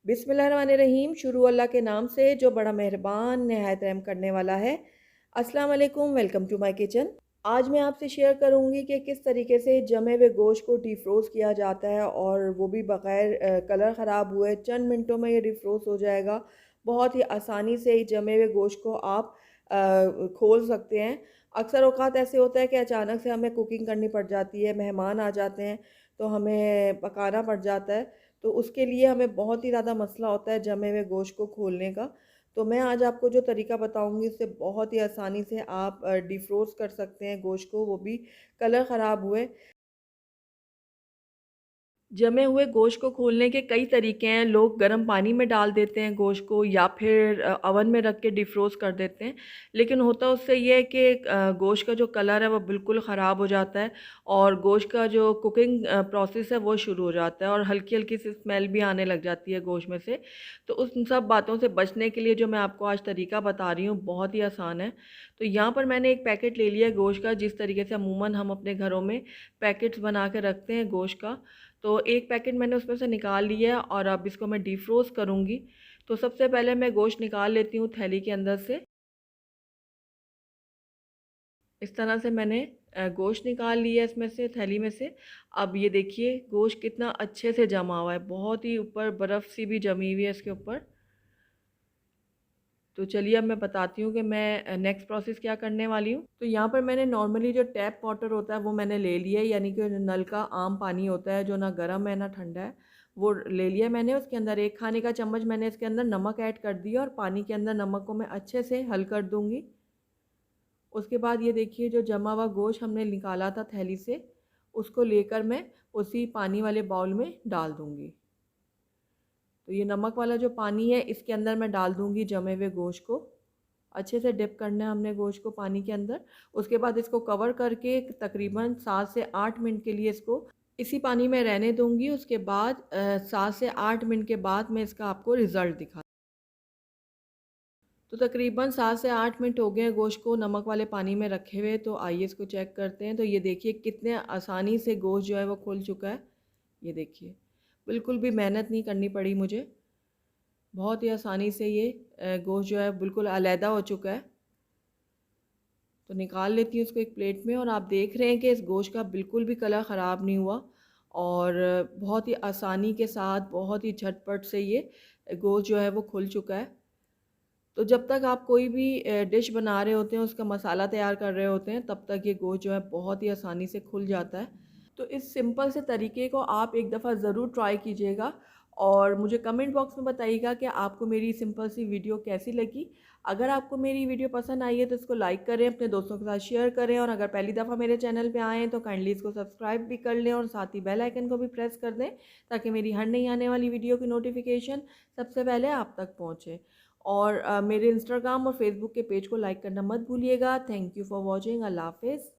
बिस्मिल्लाहिर्रहमानिर्रहीम। शुरू अल्लाह के नाम से जो बड़ा मेहरबान नहायत रहम करने वाला है। अस्सलाम वालेकुम, वेलकम टू माय किचन। आज मैं आपसे शेयर करूंगी कि किस तरीके से जमे हुए गोश्त को डिफ्रोज़ किया जाता है और वो भी बग़ैर कलर ख़राब हुए चंद मिनटों में ये डिफ्रोज़ हो जाएगा। बहुत ही आसानी से ही जमे हुए गोश्त को आप खोल सकते हैं। अक्सर औक़ात ऐसे होता है कि अचानक से हमें कुकिंग करनी पड़ जाती है, मेहमान आ जाते हैं तो हमें पकाना पड़ जाता है। तो उसके लिए हमें बहुत ही ज़्यादा मसला होता है जमे हुए गोश्त को खोलने का। तो मैं आज आपको जो तरीका बताऊँगी उससे बहुत ही आसानी से आप डिफ्रोज़ कर सकते हैं गोश्त को, वो भी कलर ख़राब हुए। जमे हुए गोश्त को खोलने के कई तरीके हैं। लोग गर्म पानी में डाल देते हैं गोश्त को या फिर ओवन में रख के डिफ्रोज़ कर देते हैं। लेकिन होता उससे ये है कि गोश्त का जो कलर है वो बिल्कुल ख़राब हो जाता है और गोश्त का जो कुकिंग प्रोसेस है वो शुरू हो जाता है और हल्की-हल्की सी स्मेल भी आने लग जाती है गोश्त में से। तो उन सब बातों से बचने के लिए जो मैं आपको आज तरीका बता रही हूँ बहुत ही आसान है। तो यहाँ पर मैंने एक पैकेट ले लिया है गोश्त का, जिस तरीके से अमूमन हम अपने घरों में पैकेट्स बना के रखते हैं गोश्त का। तो एक पैकेट मैंने उसमें से निकाल लिया है और अब इसको मैं डिफ्रोज़ करूँगी। तो सबसे पहले मैं गोश्त निकाल लेती हूँ थैली के अंदर से। इस तरह से मैंने गोश्त निकाल लिया इसमें से, थैली में से। अब ये देखिए गोश्त कितना अच्छे से जमा हुआ है, बहुत ही ऊपर बर्फ़ सी भी जमी हुई है इसके ऊपर। तो चलिए अब मैं बताती हूँ कि मैं नेक्स्ट प्रोसेस क्या करने वाली हूँ। तो यहाँ पर मैंने नॉर्मली जो टैप वाटर होता है वो मैंने ले लिया है, यानी कि नल का आम पानी होता है जो ना गर्म है ना ठंडा है, वो ले लिया मैंने। उसके अंदर 1 खाने का चम्मच मैंने इसके अंदर नमक ऐड कर दिया और पानी के अंदर नमक को मैं अच्छे से हल कर दूँगी। उसके बाद ये देखिए जो जमा हुआ गोश्त हमने निकाला था थैली से, उसको लेकर मैं उसी पानी वाले बाउल में डाल दूँगी। तो ये नमक वाला जो पानी है इसके अंदर मैं डाल दूँगी जमे हुए गोश्त को। अच्छे से डिप करना है हमने गोश्त को पानी के अंदर। उसके बाद इसको कवर करके तकरीबन 7 से 8 मिनट के लिए इसको इसी पानी में रहने दूँगी। उसके बाद 7 से 8 मिनट के बाद मैं इसका आपको रिज़ल्ट दिखा। तो तकरीबन 7 से 8 मिनट हो गए हैं गोश्त को नमक वाले पानी में रखे हुए, तो आइए इसको चेक करते हैं। तो ये देखिए कितने आसानी से गोश्त जो है वो खुल चुका है। ये देखिए, बिल्कुल भी मेहनत नहीं करनी पड़ी मुझे। बहुत ही आसानी से ये गोश्त जो है बिल्कुल अलहदा हो चुका है। तो निकाल लेती हूँ इसको एक प्लेट में और आप देख रहे हैं कि इस गोश्त का बिल्कुल भी कलर ख़राब नहीं हुआ और बहुत ही आसानी के साथ, बहुत ही झटपट से ये गोश्त जो है वो खुल चुका है। तो जब तक आप कोई भी डिश बना रहे होते हैं, उसका मसाला तैयार कर रहे होते हैं, तब तक ये गोश्त जो है बहुत ही आसानी से खुल जाता है। तो इस सिंपल से तरीके को आप एक दफ़ा ज़रूर ट्राई कीजिएगा और मुझे कमेंट बॉक्स में बताइएगा कि आपको मेरी सिंपल सी वीडियो कैसी लगी। अगर आपको मेरी वीडियो पसंद आई है तो इसको लाइक करें, अपने दोस्तों के साथ शेयर करें और अगर पहली दफ़ा मेरे चैनल पे आएँ तो काइंडली इसको सब्सक्राइब भी कर लें और साथ ही बेल आइकन को भी प्रेस कर दें, ताकि मेरी हर नई आने वाली वीडियो की नोटिफिकेशन सबसे पहले आप तक पहुँचे। और मेरे इंस्टाग्राम और फेसबुक के पेज को लाइक करना मत भूलिएगा। Thank you for watching. अल्लाह हाफ़िज़।